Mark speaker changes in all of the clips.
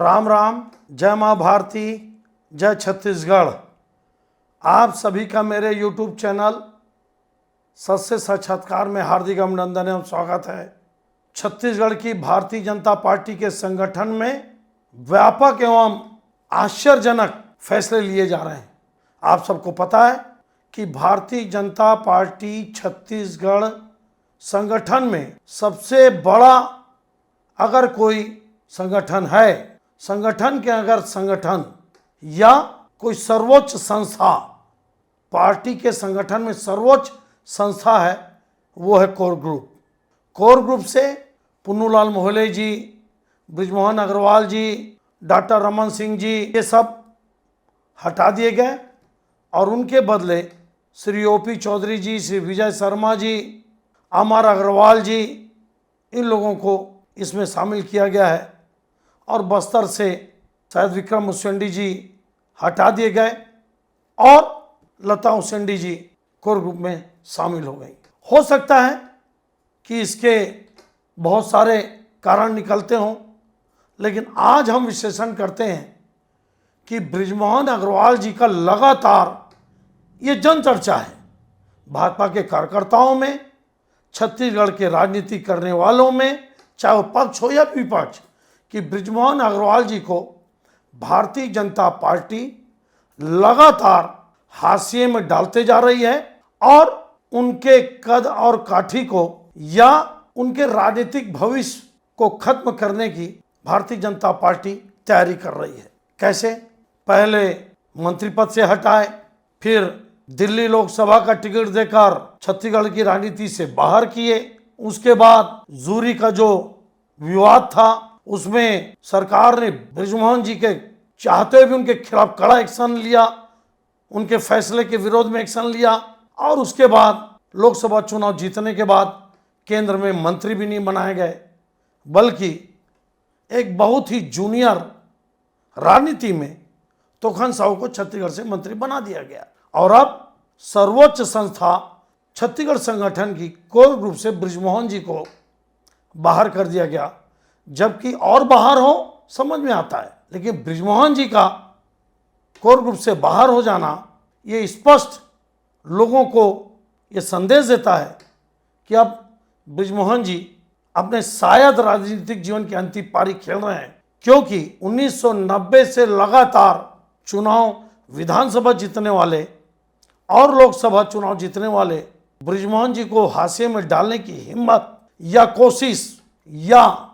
Speaker 1: राम राम, जय माँ भारती, जय छत्तीसगढ़। आप सभी का मेरे YouTube चैनल सत्य साक्षात्कार में हार्दिक अभिनंदन एवं स्वागत है। छत्तीसगढ़ की भारतीय जनता पार्टी के संगठन में व्यापक एवं आश्चर्यजनक फैसले लिए जा रहे हैं। आप सबको पता है कि भारतीय जनता पार्टी छत्तीसगढ़ संगठन में सबसे बड़ा अगर कोई संगठन है, संगठन के अगर संगठन या कोई सर्वोच्च संस्था, पार्टी के संगठन में सर्वोच्च संस्था है, वो है कोर ग्रुप। कोर ग्रुप से पुन्नूलाल मोहले जी, बृजमोहन अग्रवाल जी, डॉक्टर रमन सिंह जी, ये सब हटा दिए गए और उनके बदले श्री ओपी चौधरी जी, श्री विजय शर्मा जी, अमर अग्रवाल जी, इन लोगों को इसमें शामिल किया गया है। और बस्तर से शायद विक्रम उसेंडी जी हटा दिए गए और लता उसेंडी जी कोर ग्रुप में शामिल हो गई। हो सकता है कि इसके बहुत सारे कारण निकलते हों, लेकिन आज हम विश्लेषण करते हैं कि बृजमोहन अग्रवाल जी का लगातार ये जन चर्चा है भाजपा के कार्यकर्ताओं में, छत्तीसगढ़ के राजनीति करने वालों में, चाहे वो पक्ष हो या विपक्ष, कि बृजमोहन अग्रवाल जी को भारतीय जनता पार्टी लगातार हाशिए में डालते जा रही है और उनके कद और काठी को या उनके राजनीतिक भविष्य को खत्म करने की भारतीय जनता पार्टी तैयारी कर रही है। कैसे? पहले मंत्री पद से हटाए, फिर दिल्ली लोकसभा का टिकट देकर छत्तीसगढ़ की राजनीति से बाहर किए, उसके बाद जूरी का जो विवाद था उसमें सरकार ने बृजमोहन जी के चाहते हुए भी उनके खिलाफ कड़ा एक्शन लिया, उनके फैसले के विरोध में एक्शन लिया और उसके बाद लोकसभा चुनाव जीतने के बाद केंद्र में मंत्री भी नहीं बनाए गए, बल्कि एक बहुत ही जूनियर राजनीति में तोखन साहू को छत्तीसगढ़ से मंत्री बना दिया गया। और अब सर्वोच्च संस्था छत्तीसगढ़ संगठन की कोर ग्रुप से बृजमोहन जी को बाहर कर दिया गया। जबकि और बाहर हो समझ में आता है, लेकिन बृजमोहन जी का कोर ग्रुप से बाहर हो जाना ये स्पष्ट लोगों को ये संदेश देता है कि अब बृजमोहन जी अपने शायद राजनीतिक जीवन की अंतिम पारी खेल रहे हैं, क्योंकि 1990 से लगातार चुनाव विधानसभा जीतने वाले और लोकसभा चुनाव जीतने वाले बृजमोहन जी को हाशिए में डालने की हिम्मत या कोशिश या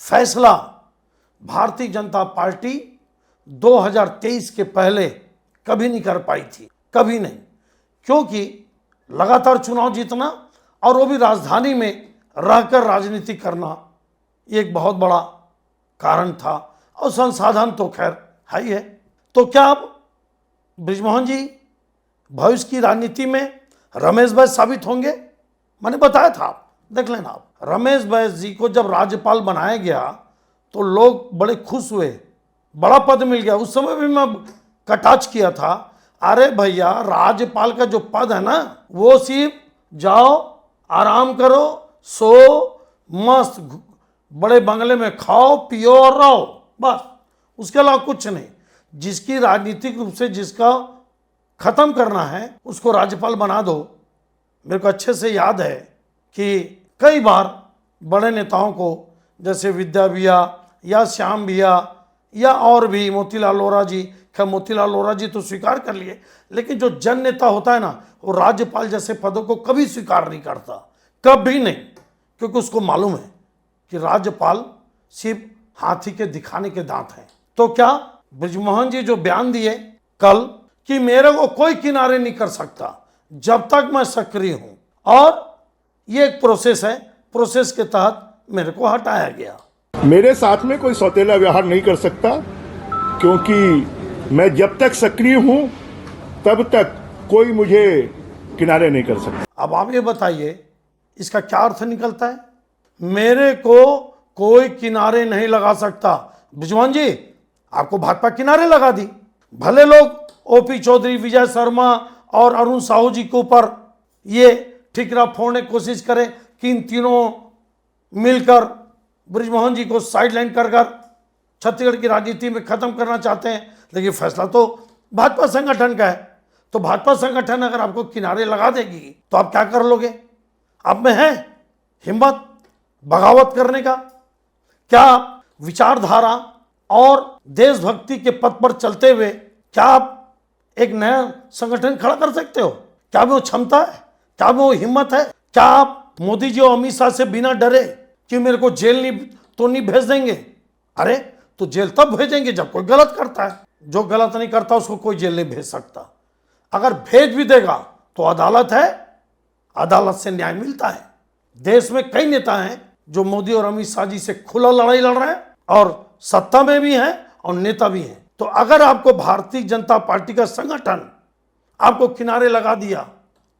Speaker 1: फैसला भारतीय जनता पार्टी 2023 के पहले कभी नहीं कर पाई थी, कभी नहीं, क्योंकि लगातार चुनाव जीतना और वो भी राजधानी में रहकर राजनीति करना ये एक बहुत बड़ा कारण था और संसाधन तो खैर है ही है। तो क्या अब बृजमोहन जी भविष्य की राजनीति में रमेश बैस साबित होंगे? मैंने बताया था, देख लेना आप। रमेश बैस जी को जब राज्यपाल बनाया गया तो लोग बड़े खुश हुए, बड़ा पद मिल गया। उस समय भी मैं कटाक्ष किया था, अरे भैया राज्यपाल का जो पद है ना, वो सिर्फ जाओ आराम करो, सो मस्त बड़े बंगले में खाओ पियो और रहो, बस, उसके अलावा कुछ नहीं। जिसकी राजनीतिक रूप से जिसका खत्म करना है उसको राज्यपाल बना दो। मेरे को अच्छे से याद है कि कई बार बड़े नेताओं को जैसे विद्या भैया या श्याम भैया या और भी मोतीलाल वोरा जी, खैर मोतीलाल वोरा जी तो स्वीकार कर लिए, लेकिन जो जन नेता होता है ना, वो राज्यपाल जैसे पदों को कभी स्वीकार नहीं करता, कभी नहीं, क्योंकि उसको मालूम है कि राज्यपाल सिर्फ हाथी के दिखाने के दांत हैं। तो क्या बृजमोहन जी जो बयान दिए कल कि मेरे को कोई किनारे नहीं कर सकता जब तक मैं सक्रिय हूं, और ये एक प्रोसेस है, प्रोसेस के तहत मेरे को हटाया गया।
Speaker 2: मेरे साथ में कोई सौतेला व्यवहार नहीं कर सकता, क्योंकि मैं जब तक सक्रिय हूं तब तक कोई मुझे किनारे नहीं कर सकता।
Speaker 1: अब आप ये बताइए इसका क्या अर्थ निकलता है? मेरे को कोई किनारे नहीं लगा सकता। बृजमोहन जी आपको भाजपा किनारे लगा दी, भले लोग ओपी चौधरी, विजय शर्मा और अरुण साहू जी के ऊपर ये ठिकरा फोड़ने की कोशिश करें कि इन तीनों मिलकर बृजमोहन जी को साइडलाइन कर छत्तीसगढ़ की राजनीति में खत्म करना चाहते हैं, लेकिन फैसला तो भाजपा संगठन का है। तो भाजपा संगठन अगर आपको किनारे लगा देगी तो आप क्या कर लोगे? आप में है हिम्मत बगावत करने का? क्या आप विचारधारा और देशभक्ति के पथ पर चलते हुए क्या आप एक नया संगठन खड़ा कर सकते हो? क्या वो क्षमता है? क्या वो हिम्मत है? क्या आप मोदी जी और अमित शाह से बिना डरे कि मेरे को जेल नहीं भेज देंगे? अरे तो जेल तब भेजेंगे जब कोई गलत करता है। जो गलत नहीं करता उसको कोई जेल नहीं भेज सकता। अगर भेज भी देगा तो अदालत है, अदालत से न्याय मिलता है। देश में कई नेता हैं जो मोदी और अमित शाह जी से खुला लड़ाई लड़ रहे हैं और सत्ता में भी हैं और नेता भी हैं। तो अगर आपको भारतीय जनता पार्टी का संगठन आपको किनारे लगा दिया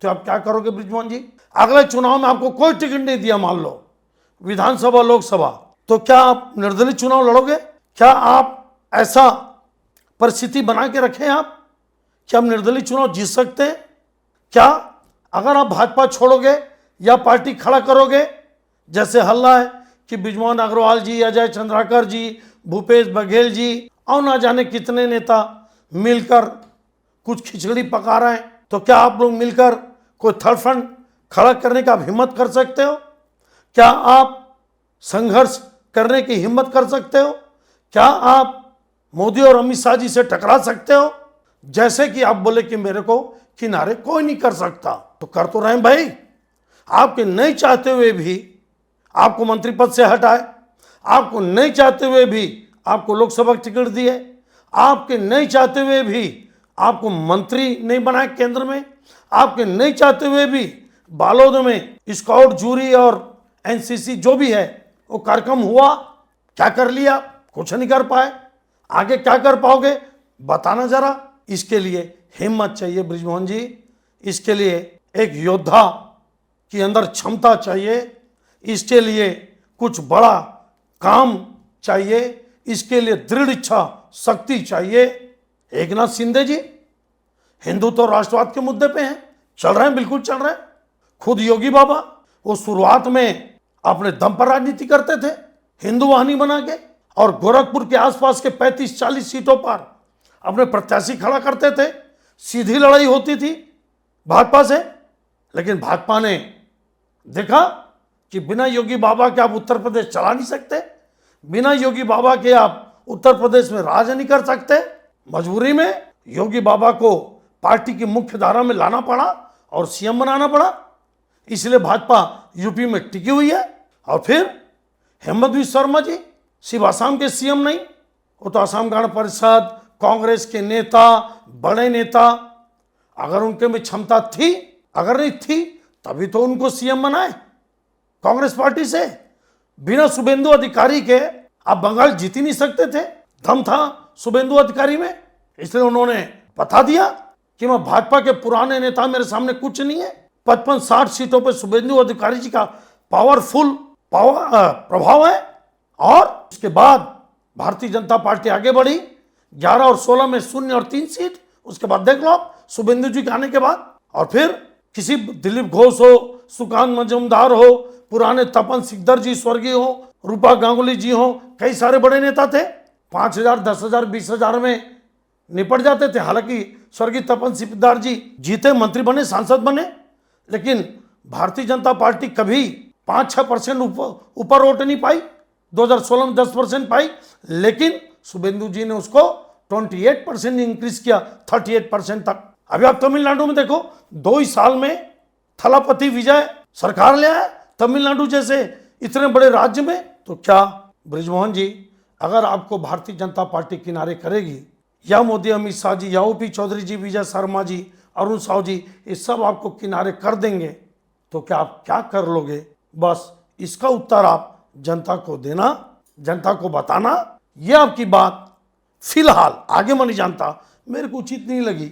Speaker 1: तो आप क्या करोगे बृजमोहन जी? अगले चुनाव में आपको कोई टिकट नहीं दिया, मान लो विधानसभा लोकसभा, तो क्या आप निर्दलीय चुनाव लड़ोगे? क्या आप ऐसा परिस्थिति बना के रखें आप कि आप निर्दलीय चुनाव जीत सकते हैं? क्या अगर आप भाजपा छोड़ोगे या पार्टी खड़ा करोगे, जैसे हल्ला है कि बृजमोहन अग्रवाल जी, अजय चंद्राकर जी, भूपेश बघेल जी और ना जाने कितने नेता मिलकर कुछ खिचड़ी पका रहे हैं, तो क्या आप लोग मिलकर कोई थर्ड फ्रंट खड़ा करने का आप हिम्मत कर सकते हो? क्या आप संघर्ष करने की हिम्मत कर सकते हो? क्या आप मोदी और अमित शाह जी से टकरा सकते हो? जैसे कि आप बोले कि मेरे को किनारे कोई नहीं कर सकता, तो कर तो रहे भाई। आपके नहीं चाहते हुए भी आपको मंत्री पद से हटाए, आपको नहीं चाहते हुए भी आपको लोकसभा टिकट दिए, आपके नहीं चाहते हुए भी आपको मंत्री नहीं बनाए केंद्र में, आपके नहीं चाहते हुए भी बालोद में स्काउट जूरी और एनसीसी जो भी है वो कार्यक्रम हुआ। क्या कर लिया? कुछ नहीं कर पाए। आगे क्या कर पाओगे बताना जरा। इसके लिए हिम्मत चाहिए बृजमोहन जी, इसके लिए एक योद्धा के अंदर क्षमता चाहिए, इसके लिए कुछ बड़ा काम चाहिए, इसके लिए दृढ़ इच्छा शक्ति चाहिए। एकनाथ शिंदे जी हिंदुत्व और राष्ट्रवाद के मुद्दे पे हैं, चल रहे हैं, बिल्कुल चल रहे हैं। खुद योगी बाबा वो शुरुआत में अपने दम पर राजनीति करते थे हिंदू वाहिनी बना के, और गोरखपुर के आसपास के 35-40 सीटों पर अपने प्रत्याशी खड़ा करते थे। सीधी लड़ाई होती थी भाजपा से, लेकिन भाजपा ने देखा कि बिना योगी बाबा के आप उत्तर प्रदेश चला नहीं सकते, बिना योगी बाबा के आप उत्तर प्रदेश में राज नहीं कर सकते। मजबूरी में योगी बाबा को पार्टी की मुख्य धारा में लाना पड़ा और सीएम बनाना पड़ा, इसलिए भाजपा यूपी में टिकी हुई है। और फिर हेमंत बिस्वा शर्मा जी सिर्फ असम के सीएम नहीं, वो तो असम गण परिषद, कांग्रेस के नेता, बड़े नेता, अगर उनके में क्षमता थी, अगर नहीं थी तभी तो उनको सीएम बनाए कांग्रेस पार्टी से। बिना शुभेंदु अधिकारी के आप बंगाल जीत ही नहीं सकते थे। दम था शुभेंदु अधिकारी में, इसलिए उन्होंने बता दिया कि मैं भाजपा के पुराने नेता, मेरे सामने कुछ नहीं है। 55-60 सीटों पर शुभेंदु अधिकारी जी का पावरफुल प्रभाव है। और उसके बाद भारतीय जनता पार्टी आगे बढ़ी, 11 और 16 में 0 और 3 सीट। उसके बाद देख लो आप शुभेंदु जी के आने के बाद, और फिर किसी दिलीप घोष हो, सुकांत मजूमदार हो, पुराने तपन सिकदर जी स्वर्गीय हो, रूपा गांगुली जी हो, कई सारे बड़े नेता थे। 5,000, 10,000, 20,000 में निपट जाते थे। हालांकि स्वर्गीय तपन सिकदर जी जीते, मंत्री बने, सांसद बने, लेकिन भारतीय जनता पार्टी कभी 5-6% ऊपर वोट नहीं पाई। 2016 में 10% पाई, लेकिन शुभेंदु जी ने उसको 28% इंक्रीज किया, 38% तक। अभी आप तमिलनाडु में देखो, 2 ही साल में थलापति विजय सरकार ले आया तमिलनाडु जैसे इतने बड़े राज्य में। तो क्या बृजमोहन जी, अगर आपको भारतीय जनता पार्टी किनारे करेगी, या मोदी, अमित शाह जी, या ओपी चौधरी जी, विजय शर्मा जी, अरुण साहू जी, ये सब आपको किनारे कर देंगे, तो क्या आप क्या कर लोगे? बस इसका उत्तर आप जनता को देना, जनता को बताना। ये आपकी बात फिलहाल, आगे मैं नहीं जानता, मेरे को उचित नहीं लगी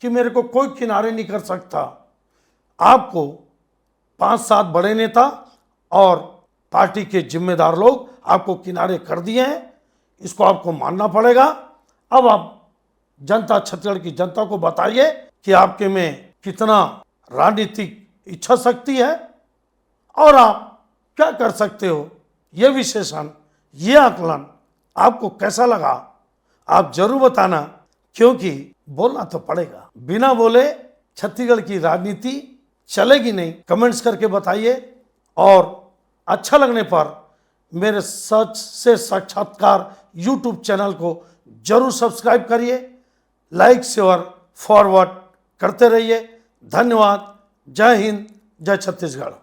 Speaker 1: कि मेरे को कोई किनारे नहीं कर सकता। आपको 5-7 बड़े नेता और पार्टी के जिम्मेदार लोग आपको किनारे कर दिए हैं, इसको आपको मानना पड़ेगा। अब आप जनता, छत्तीसगढ़ की जनता को बताइए कि आपके में कितना राजनीतिक इच्छा शक्ति है और आप क्या कर सकते हो। ये विश्लेषण, ये आकलन आपको कैसा लगा आप जरूर बताना, क्योंकि बोलना तो पड़ेगा। बिना बोले छत्तीसगढ़ की राजनीति चलेगी नहीं। कमेंट्स करके बताइए और अच्छा लगने पर मेरे सच से साक्षात्कार यूट्यूब चैनल को जरूर सब्सक्राइब करिए, लाइक शेयर फॉरवर्ड करते रहिए। धन्यवाद। जय हिंद, जय छत्तीसगढ़।